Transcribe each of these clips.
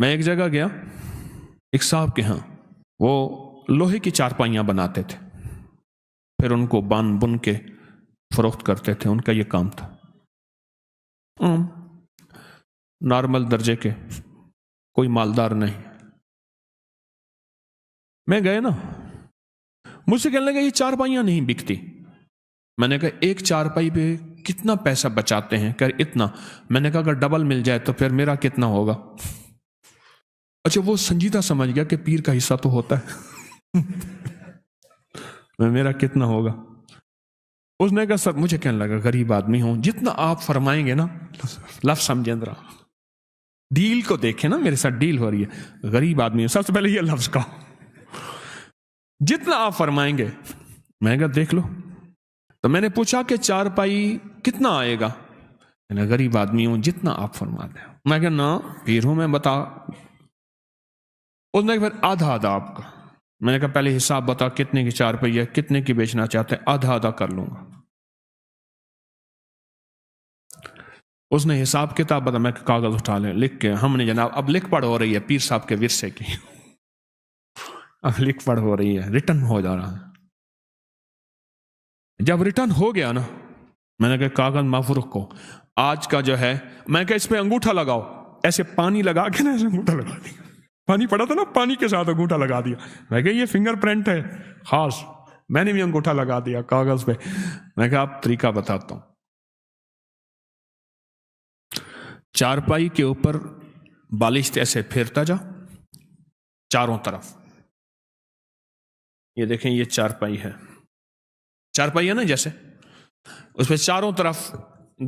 میں ایک جگہ گیا ایک صاحب کے ہاں، وہ لوہے کی چارپائیاں بناتے تھے، پھر ان کو بن بن کے فروخت کرتے تھے، ان کا یہ کام تھا، نارمل درجے کے، کوئی مالدار نہیں۔ میں گئے نا، مجھ سے کہنے لگا یہ چارپائیاں نہیں بکتی۔ میں نے کہا ایک چارپائی پہ کتنا پیسہ بچاتے ہیں؟ کہ اتنا۔ میں نے کہا اگر ڈبل مل جائے تو پھر میرا کتنا ہوگا؟ اچھا وہ سنجیدہ سمجھ گیا کہ پیر کا حصہ تو ہوتا ہے میرا کتنا ہوگا؟ اس نے کہا سر، مجھے کہنے لگا غریب آدمی ہوں، جتنا آپ فرمائیں گے نا، لفظ سمجھیں ذرا، ڈیل کو دیکھیں نا، میرے ساتھ ڈیل ہو رہی ہے، غریب آدمی ہوں، سب سے پہلے یہ لفظ کہو، جتنا آپ فرمائیں گے۔ میں نے کہا دیکھ لو۔ تو میں نے پوچھا کہ چارپائی کتنا آئے گا؟ میں نے غریب آدمی ہوں، جتنا آپ فرما دیں۔ میں کہا نا پیر ہوں میں، بتا۔ اس نے پھر آدھا آدھا آپ کا۔ میں نے کہا پہلے حساب بتا کتنے کی چارپائی ہے، کتنے کی بیچنا چاہتے ہیں، آدھا آدھا کر لوں گا۔ اس نے حساب کتاب بتا، میں کاغذ اٹھا لیں، لکھ کے ہم نے جناب اب لکھ پڑھ ہو رہی ہے پیر صاحب کے ورثے کی، اب لکھ پڑھ ہو رہی ہے، ریٹرن ہو جا رہا ہے۔ جب ریٹرن ہو گیا نا، میں نے کہا کاغذ محفوظ رکھو، آج کا جو ہے، میں کہا اس پہ انگوٹھا لگاؤ، ایسے پانی لگا کے نا ایسے انگوٹھا لگا دیا، پانی پڑا تھا نا، پانی کے ساتھ انگوٹھا لگا دیا۔ میں کہا یہ فنگر پرنٹ ہے خاص، میں نے بھی انگوٹھا لگا دیا کاغذ پہ۔ میں کہا آپ طریقہ بتاتا ہوں، چارپائی کے اوپر بالشت ایسے پھیرتا جا چاروں طرف، یہ دیکھیں یہ چارپائی ہے، چارپائی ہے نا جیسے، اس پہ چاروں طرف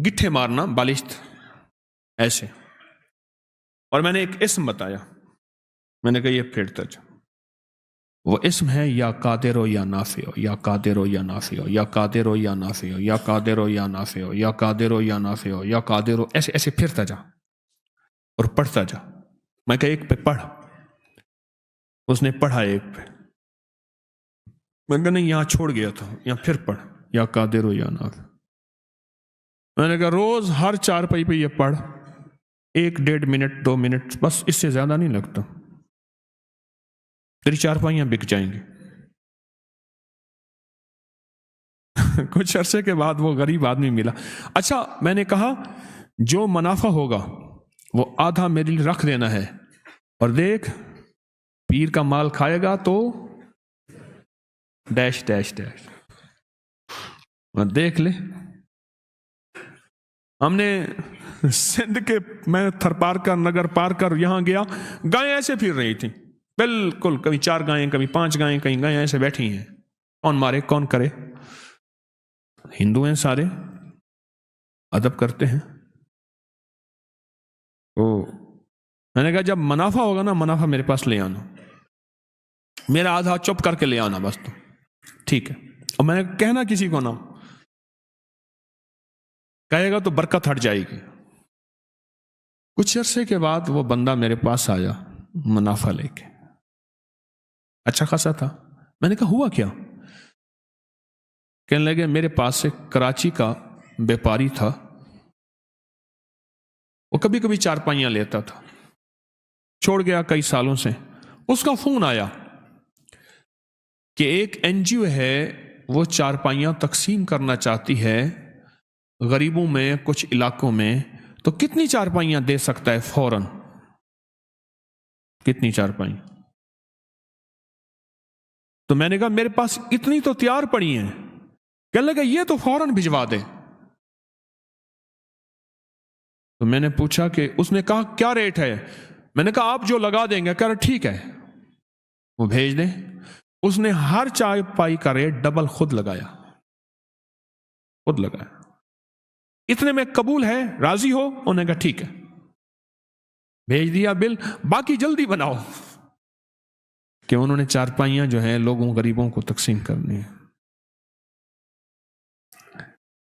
گٹھے مارنا بالشت ایسے، اور میں نے ایک اسم بتایا، میں نے کہا یہ پھیرتا جا، وہ اسم ہے یا قادر ہو یا نافع ہو، یا قادر ہو یا نافع ہو، یا قادر ہو یا نافع ہو، یا قادر ہو یا نافع ہو، یا قادر ہو یا نافع ہو، یا قادر ہو، ایسے ایسے پھرتا جا اور پڑھتا جا۔ میں کہا ایک پہ پڑھ، اس نے پڑھا ایک پہ، میں نے کہا نہیں یہاں چھوڑ گیا تھا، یہاں پھر پڑھ، یا قادر ہو یا نافع۔ میں نے کہا روز ہر چارپائی پہ یہ پڑھ، 1-1.5 منٹ 2 منٹ، بس اس سے زیادہ نہیں لگتا، تیری چارپائیاں بک جائیں گی۔ کچھ عرصے کے بعد وہ غریب آدمی ملا۔ اچھا میں نے کہا جو منافع ہوگا وہ آدھا میرے لیے رکھ دینا ہے، اور دیکھ پیر کا مال کھائے گا تو ڈیش ڈیش ڈیش، دیکھ لے۔ ہم نے سندھ کے، میں تھر پار کر نگر پار کر یہاں گیا، گائیں ایسے پھر رہی تھیں بالکل، کبھی 4 گائیں کبھی 5 گائیں، کہیں گائیں ایسے بیٹھی ہیں، کون مارے کون کرے؟ ہندو ہیں سارے، ادب کرتے ہیں۔ میں نے کہا جب منافع ہوگا نا، منافع میرے پاس لے آنا، میرا آدھا چپ کر کے لے آنا بس، تو ٹھیک ہے۔ اور میں نے کہنا کسی کو نہ، کہے گا تو برکت ہٹ جائے گی۔ کچھ عرصے کے بعد وہ بندہ میرے پاس آیا منافع لے کے، اچھا خاصا تھا۔ میں نے کہا ہوا کیا؟ کہنے لگے میرے پاس سے کراچی کا بیپاری تھا، وہ کبھی کبھی چارپائیاں لیتا تھا، چھوڑ گیا کئی سالوں سے۔ اس کا فون آیا کہ ایک NGO ہے، وہ چارپائیاں تقسیم کرنا چاہتی ہے غریبوں میں کچھ علاقوں میں، تو کتنی چارپائیاں دے سکتا ہے فوراً؟ کتنی چارپائیاں؟ تو میں نے کہا میرے پاس اتنی تو تیار پڑی ہیں۔ کہنے لگا یہ تو فوراً بھجوا دے۔ تو میں نے پوچھا کہ، اس نے کہا کیا ریٹ ہے؟ میں نے کہا آپ جو لگا دیں گے۔ کہہ رہا ٹھیک ہے وہ بھیج دیں۔ اس نے ہر چارپائی کا ریٹ ڈبل خود لگایا، خود لگایا۔ اتنے میں قبول ہے، راضی ہو؟ انہوں نے کہا ٹھیک ہے، بھیج دیا بل، باقی جلدی بناؤ، کہ انہوں نے چارپائیاں جو ہیں لوگوں غریبوں کو تقسیم کرنی ہے۔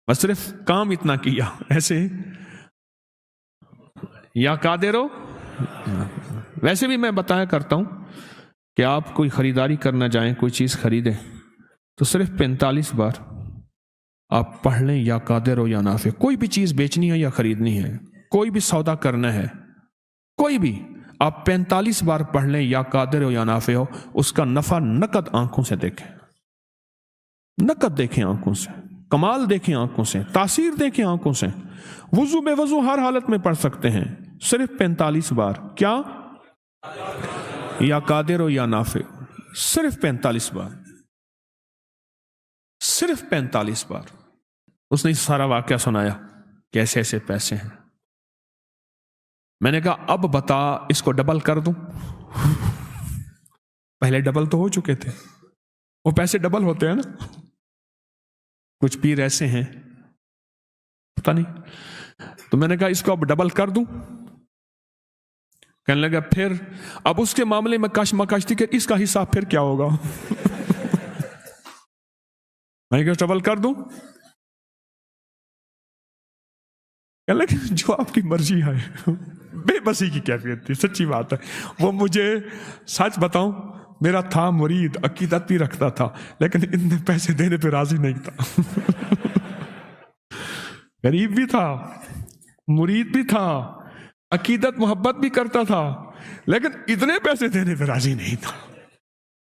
بس صرف کام اتنا کیا ایسے، یا قادر ہو۔ ویسے بھی میں بتایا کرتا ہوں کہ آپ کوئی خریداری کرنا جائیں، کوئی چیز خریدیں تو صرف 45 بار آپ پڑھ لیں یا قادر ہو یا نافع۔ کوئی بھی چیز بیچنی ہے یا خریدنی ہے، کوئی بھی سودا کرنا ہے، کوئی بھی، آپ 45 بار پڑھ لیں یا قادر ہو یا نافع ہو، اس کا نفع نقد آنکھوں سے دیکھیں، نقد دیکھیں آنکھوں سے، کمال دیکھیں آنکھوں سے، تاثیر دیکھیں آنکھوں سے۔ وضو بے وضو ہر حالت میں پڑھ سکتے ہیں، صرف 45 بار۔ کیا؟ یا قادر ہو یا نافع، صرف 45 بار، صرف 45 بار۔ اس نے سارا واقعہ سنایا کہ ایسے ایسے پیسے ہیں۔ میں نے کہا اب بتا اس کو ڈبل کر دوں؟ پہلے ڈبل تو ہو چکے تھے، وہ پیسے ڈبل ہوتے ہیں نا۔ کچھ پیر ایسے ہیں پتہ نہیں، تو میں نے کہا اس کو اب ڈبل کر دوں؟ کہنے لگا پھر اب اس کے معاملے میں کش مکش تھی کہ اس کا حساب پھر کیا ہوگا۔ میں نے کہا ڈبل کر دوں؟ کہنے لگا جو آپ کی مرضی ہے۔ بے بسی کی کیفیت تھی، سچی بات ہے۔ وہ مجھے سچ بتاؤں، میرا تھا مرید، عقیدت بھی رکھتا تھا، لیکن اتنے پیسے دینے پہ راضی نہیں تھا۔ غریب بھی تھا، مرید بھی تھا، عقیدت محبت بھی کرتا تھا، لیکن اتنے پیسے دینے پہ راضی نہیں تھا،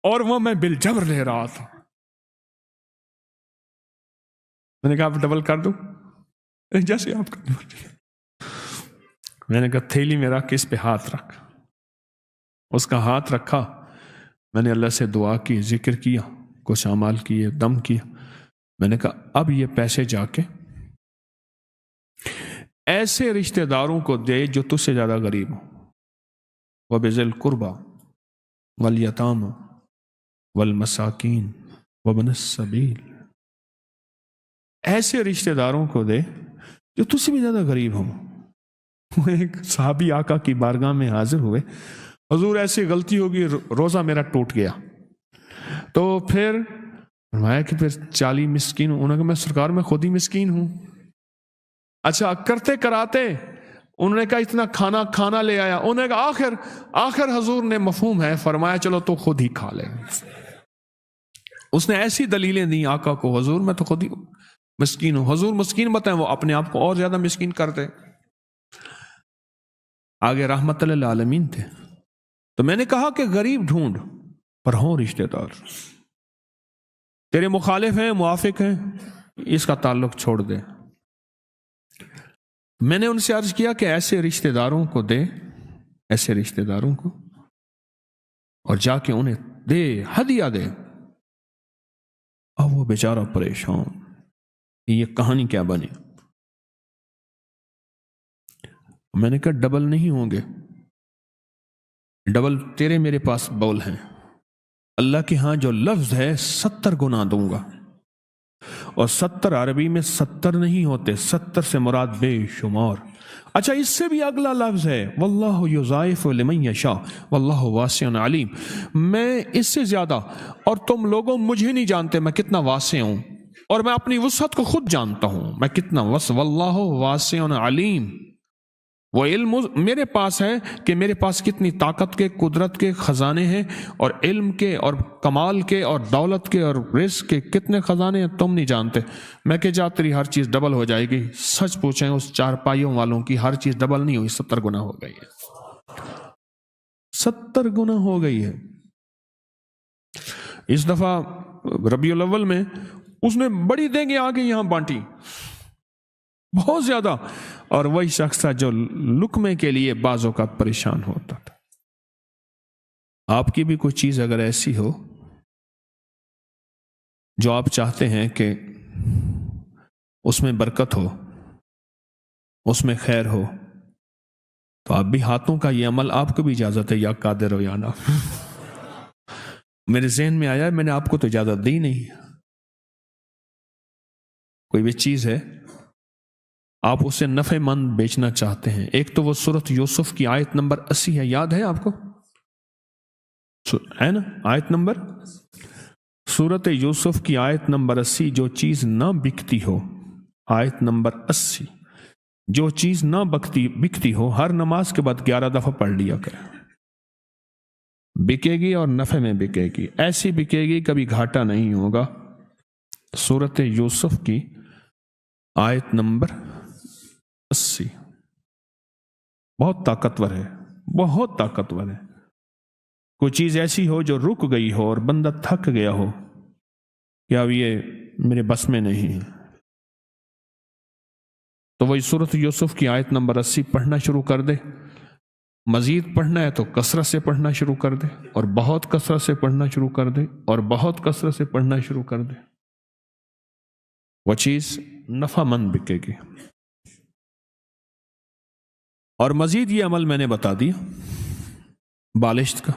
اور وہ میں بالجبر لے رہا تھا۔ میں نے کہا آپ ڈبل کر دوں؟ جیسے آپ کا۔ میں نے کہا تھیلی میں رکھ، اس پہ ہاتھ رکھ۔ اس کا ہاتھ رکھا، میں نے اللہ سے دعا کی، ذکر کیا، کچھ اعمال کیے، دم کیا۔ میں نے کہا اب یہ پیسے جا کے ایسے رشتہ داروں کو دے جو تجھ سے زیادہ غریب ہوں، وَبِذِي الْقُرْبَى وَالْيَتَامَى وَالْمَسَاكِينِ وَابْنِ السَّبِيلِ۔ ایسے رشتہ داروں کو دے جو تجھ سے بھی زیادہ غریب ہوں۔ وہ ایک صحابی آقا کی بارگاہ میں حاضر ہوئے، حضور ایسی غلطی ہوگی، روزہ میرا ٹوٹ گیا، تو پھر فرمایا کہ پھر 40 مسکین ہوں۔ انہوں نے کہا میں سرکار میں خود ہی مسکین ہوں۔ اچھا کرتے کراتے انہوں نے کہا اتنا کھانا لے آیا۔ انہوں نے کہا آخر حضور نے مفہوم ہے، فرمایا چلو تو خود ہی کھا لے۔ اس نے ایسی دلیلیں دی آقا کو، حضور میں تو خود ہی مسکین ہوں۔ حضور مسکین بتائیں، وہ اپنے آپ کو اور زیادہ مسکین کرتے۔ آگے رحمت للعالمین تھے۔ تو میں نے کہا کہ غریب ڈھونڈ پر ہوں رشتہ دار، تیرے مخالف ہیں، موافق ہیں، اس کا تعلق چھوڑ دے۔ میں نے ان سے عرض کیا کہ ایسے رشتہ داروں کو دے، ایسے رشتہ داروں کو، اور جا کے انہیں دے، ہدیہ دے۔ اب وہ بیچارہ پریشان، یہ کہانی کیا بنی؟ میں نے کہا ڈبل نہیں ہوں گے، ڈبل تیرے میرے پاس بول ہیں۔ اللہ کے ہاں جو لفظ ہے 70 گنا دوں گا، اور 70 عربی میں 70 نہیں ہوتے، 70 سے مراد بے شمار۔ اچھا اس سے بھی اگلا لفظ ہے واللہ یضاعف لمن یشاء واللہ واسع علیم۔ میں اس سے زیادہ، اور تم لوگوں مجھے نہیں جانتے میں کتنا واسع ہوں، اور میں اپنی وسعت کو خود جانتا ہوں میں کتنا واللہ واسع علیم۔ وہ علم میرے پاس ہے کہ میرے پاس کتنی طاقت کے، قدرت کے خزانے ہیں، اور علم کے اور کمال کے اور دولت کے اور رزق کے کتنے خزانے ہیں تم نہیں جانتے۔ میں کہ جا تیری ہر چیز ڈبل ہو جائے گی۔ سچ پوچھیں اس چارپائیوں والوں کی ہر چیز ڈبل نہیں ہوئی، 70 گنا ہو گئی ہے، 70 گنا ہو گئی ہے۔ اس دفعہ ربیع الاول میں اس نے بڑی دینگیں آگے یہاں بانٹی، بہت زیادہ، اور وہی شخص تھا جو لقمے کے لیے بعض اوقات پریشان ہوتا تھا۔ آپ کی بھی کوئی چیز اگر ایسی ہو جو آپ چاہتے ہیں کہ اس میں برکت ہو، اس میں خیر ہو، تو آپ بھی ہاتھوں کا یہ عمل، آپ کو بھی اجازت ہے، یا قادر ہو یا نہ۔ میرے ذہن میں آیا، میں نے آپ کو تو اجازت دی نہیں۔ کوئی بھی چیز ہے آپ اسے نفع مند بیچنا چاہتے ہیں، ایک تو وہ سورۃ یوسف کی آیت نمبر 80 ہے، یاد ہے آپ کو؟ ہے نا آیت نمبر؟ سورۃ یوسف کی آیت نمبر 80، جو چیز نہ بکتی ہو، آیت نمبر 80، جو چیز نہ بکتی ہو ہر نماز کے بعد 11 دفعہ پڑھ لیا کرے۔ بکے گی اور نفع میں بکے گی، ایسی بکے گی کبھی گھاٹا نہیں ہوگا۔ سورۃ یوسف کی آیت نمبر 80 بہت طاقتور ہے، بہت طاقتور ہے. کوئی چیز ایسی ہو جو رک گئی ہو اور بندہ تھک گیا ہو کہ اب یہ میرے بس میں نہیں ہے، تو وہی سورۃ یوسف کی آیت نمبر 80 پڑھنا شروع کر دے. مزید پڑھنا ہے تو کثرت سے پڑھنا شروع کر دے، اور بہت کثرت سے پڑھنا شروع کر دے، اور بہت کثرت سے پڑھنا شروع کر دے. وہ چیز نفع مند بکے گی. اور مزید یہ عمل میں نے بتا دیا بالشت کا،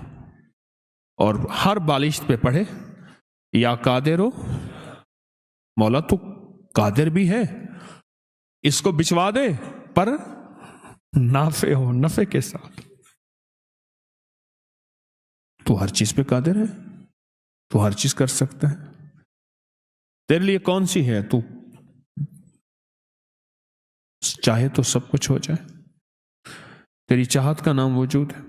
اور ہر بالشت پہ پڑھے یا قادر ہو، مولا تو قادر بھی ہے، اس کو بچوا دے، پر نافع ہو، نفع کے ساتھ. تو ہر چیز پہ قادر ہے، تو ہر چیز کر سکتا ہے. تیرے لیے کون سی ہے؟ تو چاہے تو سب کچھ ہو جائے. تیری چاہت کا نام وجود ہے.